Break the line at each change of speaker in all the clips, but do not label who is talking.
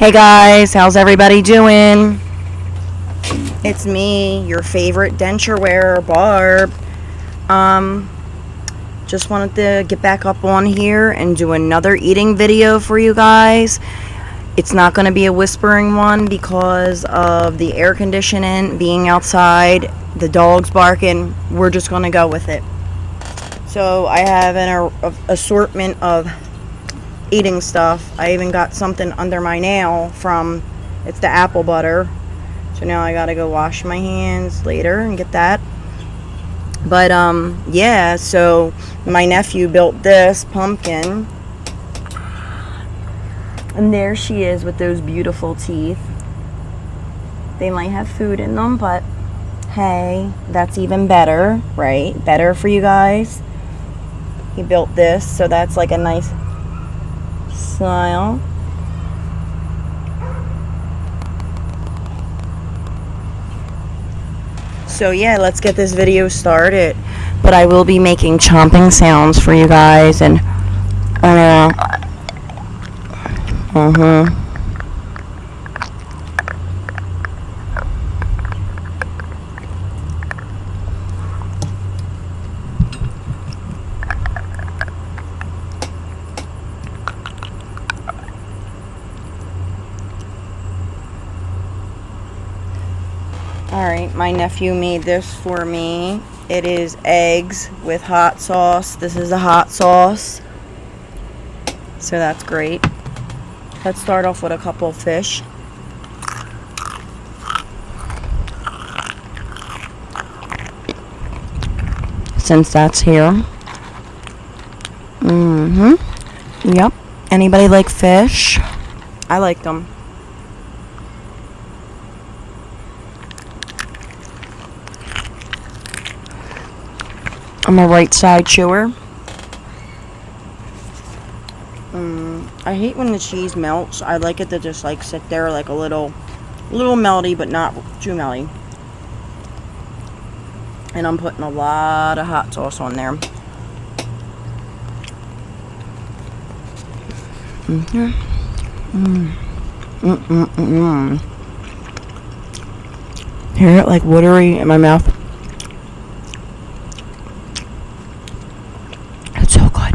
Hey guys, how's everybody doing? It's me, your favorite denture wearer, Barb. Just wanted to get back up on here and do another eating video for you guys. It's not going to be a whispering one because of the air conditioning being outside, the dogs barking. We're just going to go with it. So I have an assortment of eating stuff. I even got something under my nail from, it's the apple butter. So now I gotta go wash my hands later and get that. But yeah, so my nephew built this pumpkin. And there she is with those beautiful teeth. They might have food in them, but hey, that's even better, right? Better for you guys. He built this, so that's like a nice smile. So yeah, let's get this video started. But I will be making chomping sounds for you guys, and Alright, my nephew made this for me. It is eggs with hot sauce. This is the hot sauce. So that's great. Let's start off with a couple of fish. Since that's here. Yep. Anybody like fish? I like them. I'm a right side chewer. I hate when the cheese melts. I like it to just like sit there like a little melty, but not too melty. And I'm putting a lot of hot sauce on there. Hear it like watery in my mouth. It's so good.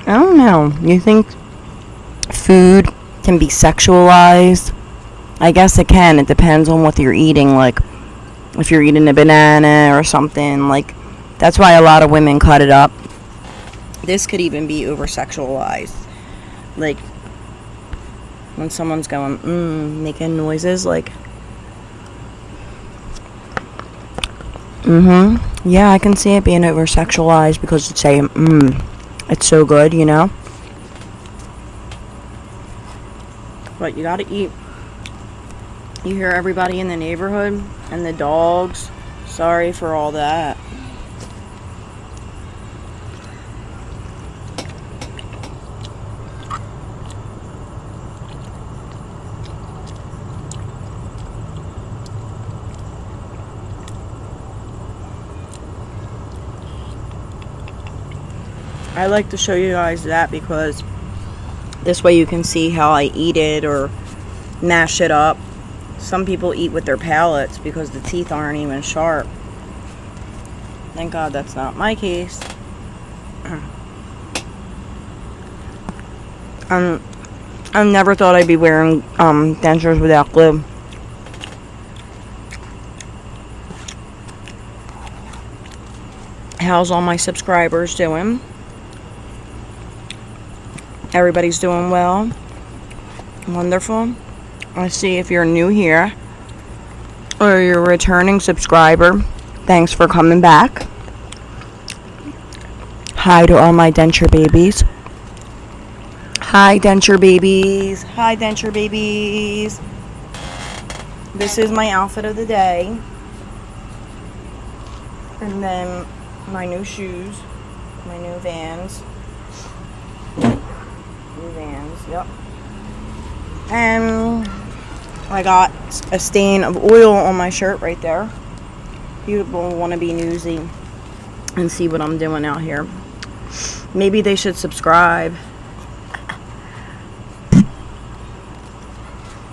I don't know. You think food can be sexualized? I guess it can. It depends on what you're eating. Like, if you're eating a banana or something, like, that's why a lot of women cut it up. This could even be over-sexualized. Like, when someone's going, making noises, like, yeah, I can see it being over-sexualized because it's saying, it's so good, you know? But you gotta eat. You hear everybody in the neighborhood and the dogs. Sorry for all that. I like to show you guys that because this way you can see how I eat it or mash it up. Some people eat with their palates because the teeth aren't even sharp. Thank God that's not my case. I never thought I'd be wearing dentures without glue. How's all my subscribers doing? Everybody's doing well. Wonderful. I see if you're new here or you're a returning subscriber, thanks for coming back. Hi to all my denture babies. Hi, denture babies. Hi, denture babies. This is my outfit of the day. And then my new shoes, my new Vans. New Vans, yep. And I got a stain of oil on my shirt right there. People want to be newsy and see what I'm doing out here. Maybe they should subscribe.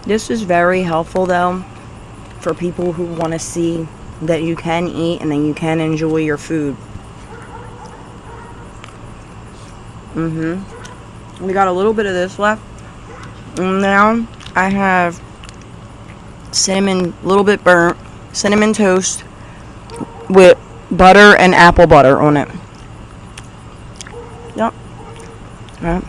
This is very helpful though for people who want to see that you can eat and then you can enjoy your food. We got a little bit of this left. And now I have cinnamon, a little bit burnt, cinnamon toast with butter and apple butter on it. Yep. Yep.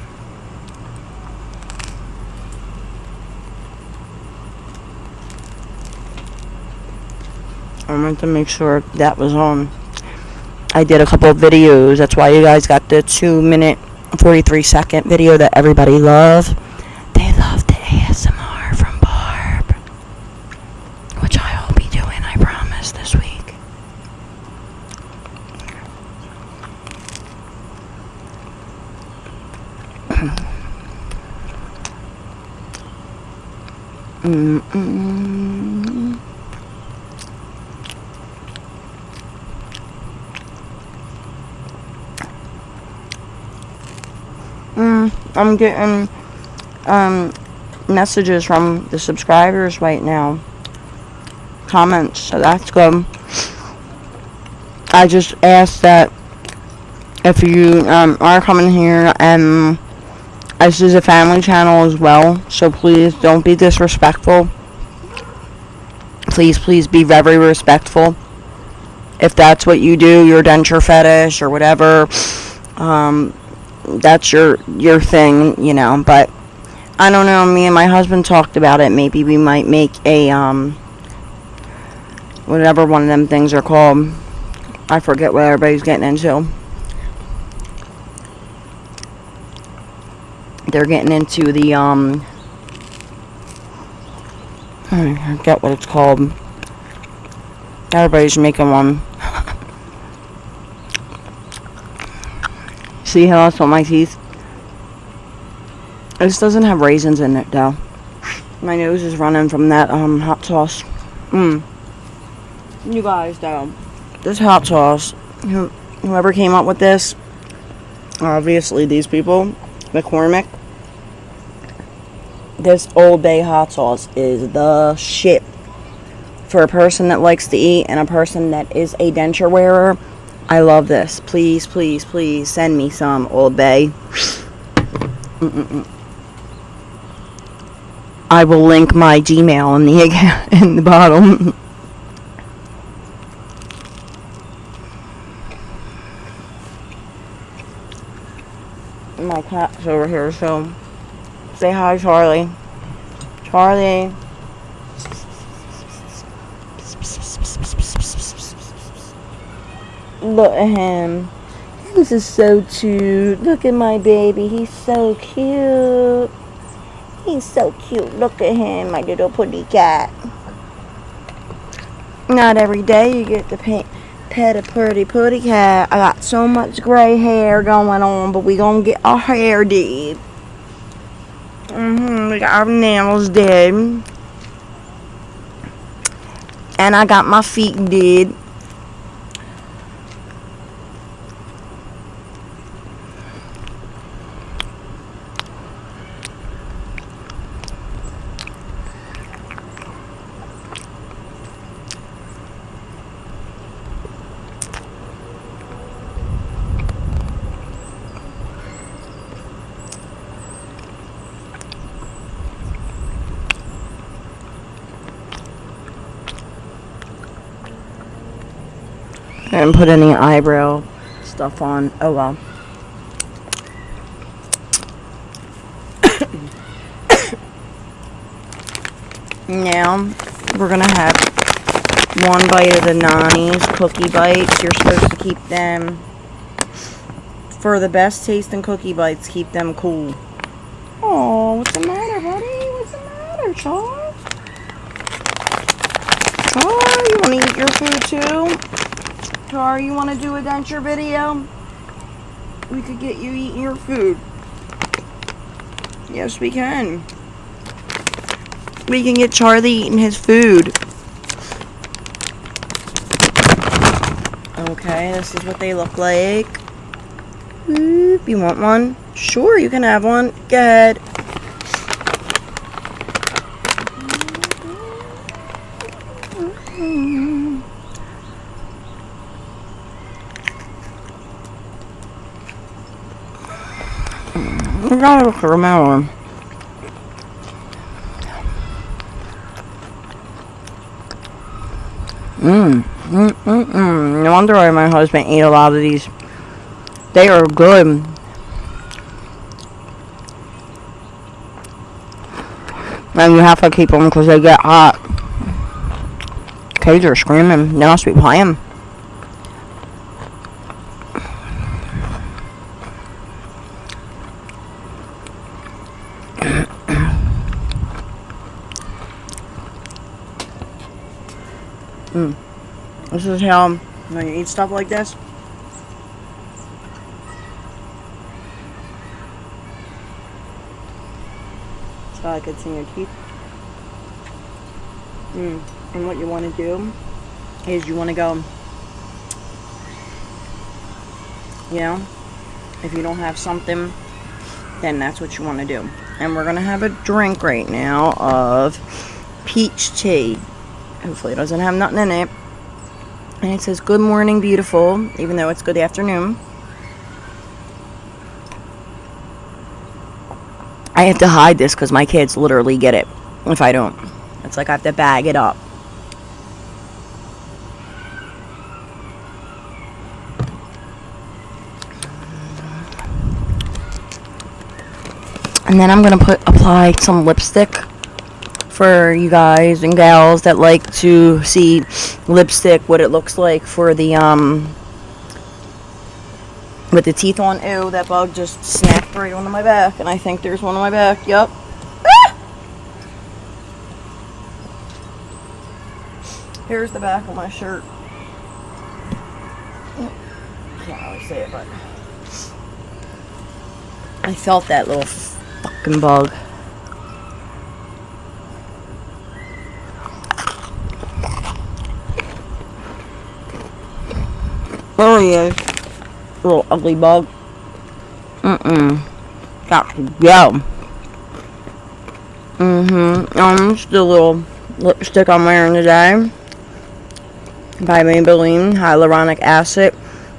I meant to make sure that was on. I did a couple of videos. That's why you guys got the 2-minute, 43-second video that everybody loved. They loved the ASMR from Barb, which I'll be doing, I promise, this week. I'm getting messages from the subscribers right now, comments, so that's good. I just ask that if you are coming here, and this is a family channel as well, so please don't be disrespectful. Please be very respectful. If that's what you do, your denture fetish or whatever, that's your thing, you know. But I don't know, me and my husband talked about it. Maybe we might make a whatever one of them things are called. I forget what everybody's getting into. They're getting into the I forget what it's called. Everybody's making one. See how that's on my teeth? This doesn't have raisins in it though. My nose is running from that hot sauce. You guys though, this hot sauce, whoever came up with this, obviously these people, McCormick, this Old Bay hot sauce is the shit. For a person that likes to eat and a person that is a denture wearer, I love this. Please send me some Old Bay. I will link my Gmail in the bottom. My cat's over here, so say hi, Charlie. Charlie. Look at him. This is so cute. Look at my baby. He's so cute. He's so cute. Look at him, my little putty cat. Not every day you get to pet a pretty putty cat. I got so much gray hair going on, but we gonna get our hair did. We got our nails did. And I got my feet did. I didn't put any eyebrow stuff on. Oh well. Now we're gonna have one bite of the Nani's cookie bites. You're supposed to keep them for the best tasting cookie bites. Keep them cool. Oh, what's the matter, buddy? What's the matter, Charles? Oh, you want to eat your food too? Tar, you want to do a denture video? We could get you eating your food. Yes, we can. We can get Charlie eating his food. Okay, this is what they look like. Boop. You want one? Sure, you can have one. Go ahead. We got a caramel. No wonder why my husband ate a lot of these. They are good. And you have to keep them because they get hot. Kids are screaming. They must be playing. This is how when you eat stuff like this. So I could see your teeth. And what you want to do is you want to go, you know, if you don't have something, then that's what you want to do. And we're going to have a drink right now of peach tea. Hopefully it doesn't have nothing in it. And it says, good morning, beautiful, even though it's good afternoon. I have to hide this because my kids literally get it if I don't. It's like I have to bag it up. And then I'm going to apply some lipstick for you guys and gals that like to see lipstick, what it looks like for the with the teeth on. Ew, that bug just snapped right onto my back, and I think there's one on my back. Yup. Ah! Here's the back of my shirt. Can't really see it, but I felt that little fucking bug. There he is. Little ugly bug. Got to go. Just a little lipstick I'm wearing today. By Maybelline Hyaluronic Acid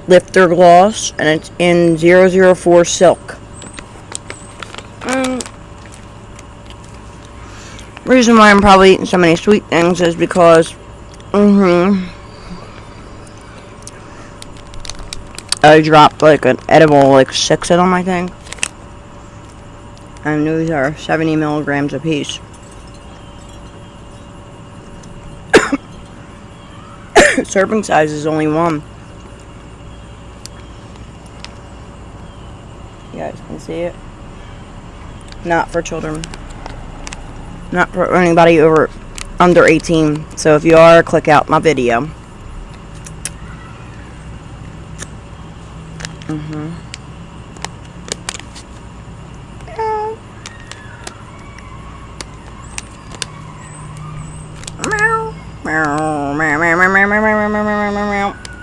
Lifter Gloss. And it's in 004 Silk. Reason why I'm probably eating so many sweet things is because I dropped like an edible, like 6 of them, I think. And these are 70 milligrams a piece. Serving size is only 1. You guys can see it. Not for children. Not for anybody under 18. So if you are, click out my video.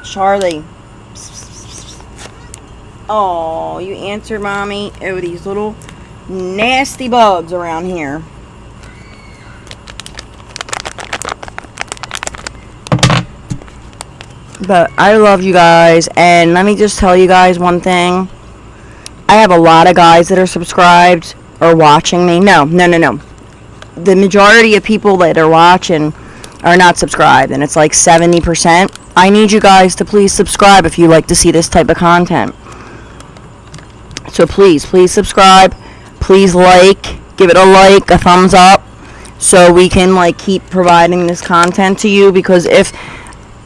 Charlie. Oh, you answered, Mommy. Oh, these little nasty bugs around here. But I love you guys, and let me just tell you guys one thing. I have a lot of guys that are subscribed or watching me. No. The majority of people that are watching are not subscribed, and it's like 70%. I need you guys to please subscribe if you like to see this type of content. So please subscribe. Please give it a like, a thumbs up, so we can like keep providing this content to you, because if,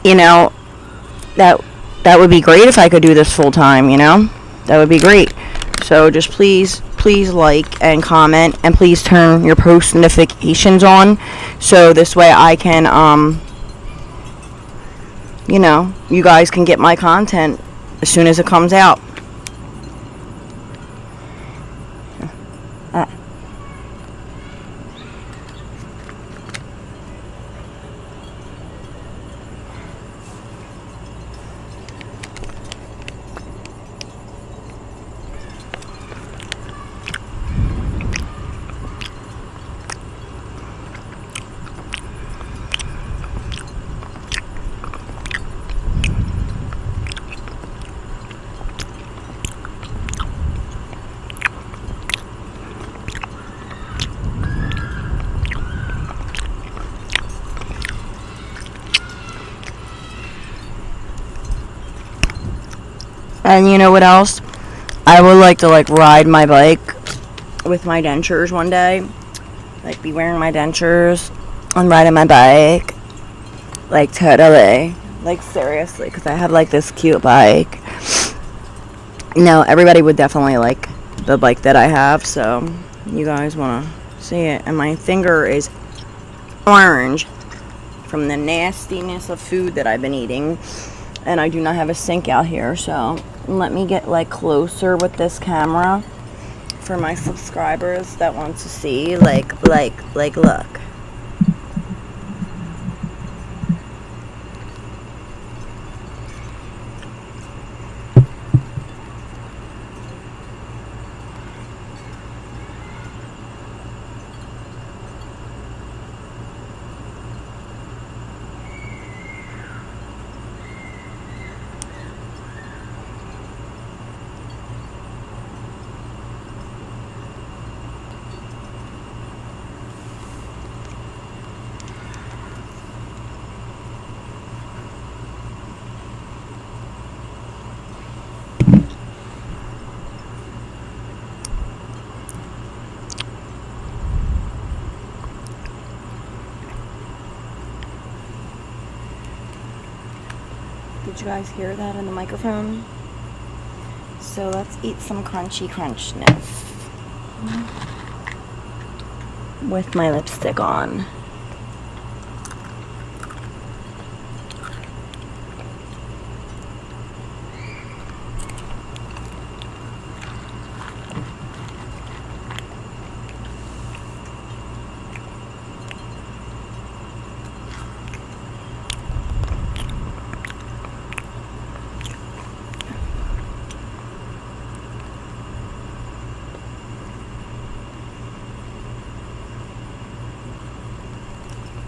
you know, that would be great if I could do this full time, you know? That would be great. So just please like and comment, and please turn your post notifications on, so this way I can, you know, you guys can get my content as soon as it comes out. And you know what else? I would like to like ride my bike with my dentures one day. Like be wearing my dentures and riding my bike. Like totally. Like seriously, because I have like this cute bike. No, everybody would definitely like the bike that I have, so you guys want to see it. And my finger is orange from the nastiness of food that I've been eating. And I do not have a sink out here, so let me get like closer with this camera for my subscribers that want to see. Like look. Did you guys hear that in the microphone? So let's eat some crunchy crunchness with my lipstick on.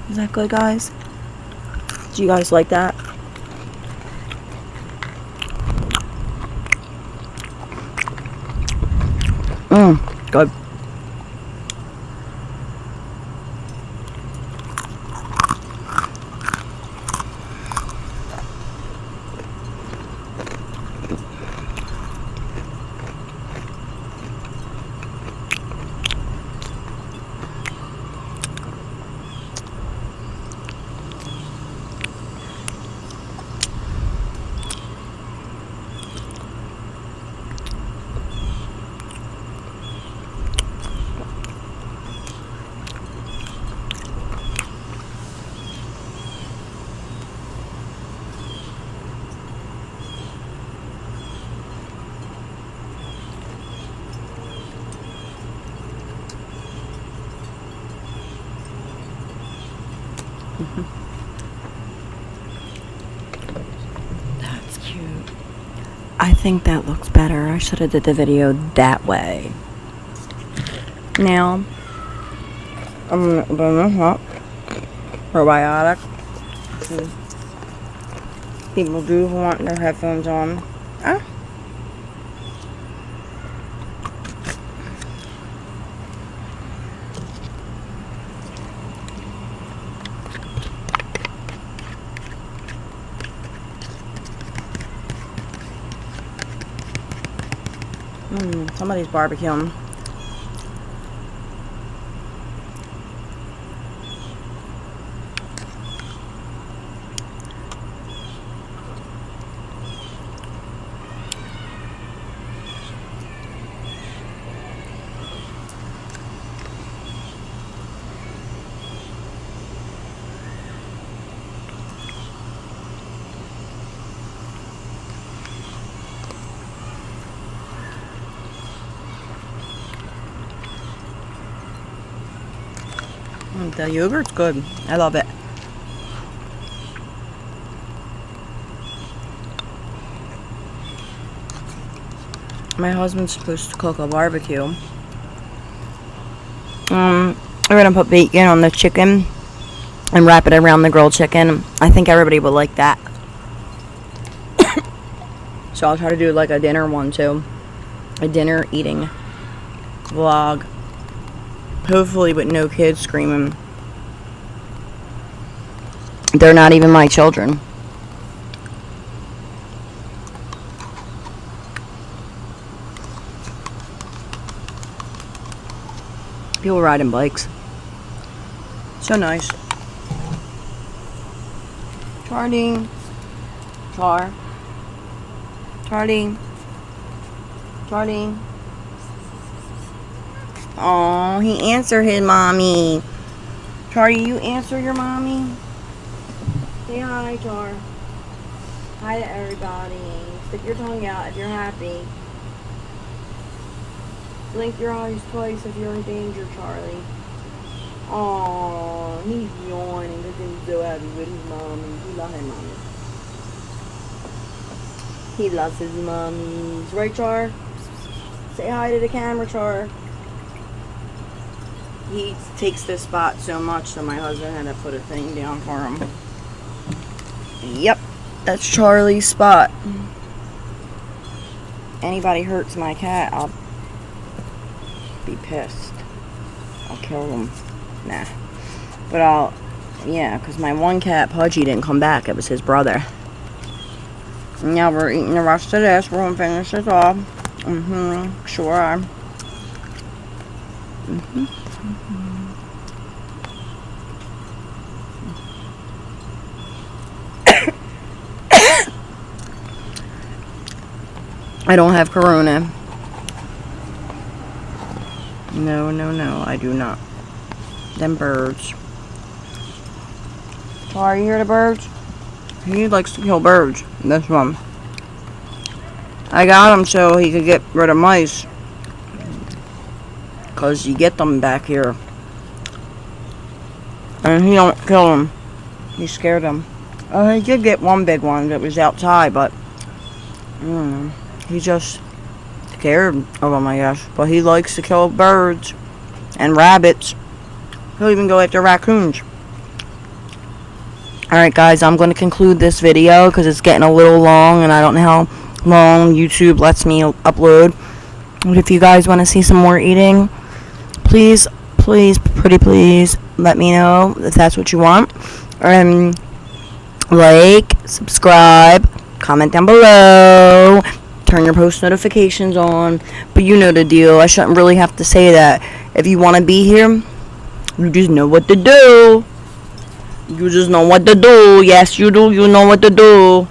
Is that good, guys? Do you guys like that? Good. That's cute. I think that looks better. I should have did the video that way. Now, I'm going to open this up. Probiotic. People do want their headphones on. Ah. Somebody's barbecuing. The yogurt's good. I love it. My husband's supposed to cook a barbecue. We're gonna put bacon on the chicken and wrap it around the grilled chicken. I think everybody will like that. So I'll try to do like a dinner one too. A dinner eating vlog. Hopefully with no kids screaming. They're not even my children. People riding bikes. So nice. Charlie. Char. Charlie. Charlie. Oh, he answered his mommy. Charlie, you answer your mommy? Say hi, Char. Hi to everybody. Stick your tongue out if you're happy. Blink your eyes twice if you're in danger, Charlie. Oh, he's yawning because he's so happy with his mommy. He loves his mommy. He loves his mommies. Right, Char? Say hi to the camera, Char. He takes this spot so much, so my husband had to put a thing down for him. Yep, that's Charlie's spot. Anybody hurts my cat, I'll be pissed. I'll kill them. Nah. But yeah, because my one cat, Pudgy, didn't come back. It was his brother. Now we're eating the rest of this. We're going to finish this off. Sure are. I don't have corona. No, I do not. Them birds. Oh, are you hear the birds? He likes to kill birds. This one. I got him so he could get rid of mice. Because you get them back here. And he don't kill them. He scared them. He did get one big one that was outside, but I don't know. He just scared of them, I guess. But he likes to kill birds and rabbits. He'll even go after raccoons. Alright guys, I'm going to conclude this video because it's getting a little long and I don't know how long YouTube lets me upload. But if you guys want to see some more eating, please, pretty please, let me know if that's what you want. And like, subscribe, comment down below, turn your post notifications on. But you know the deal. I shouldn't really have to say that. If you want to be here, you just know what to do. You just know what to do. Yes, you do. You know what to do.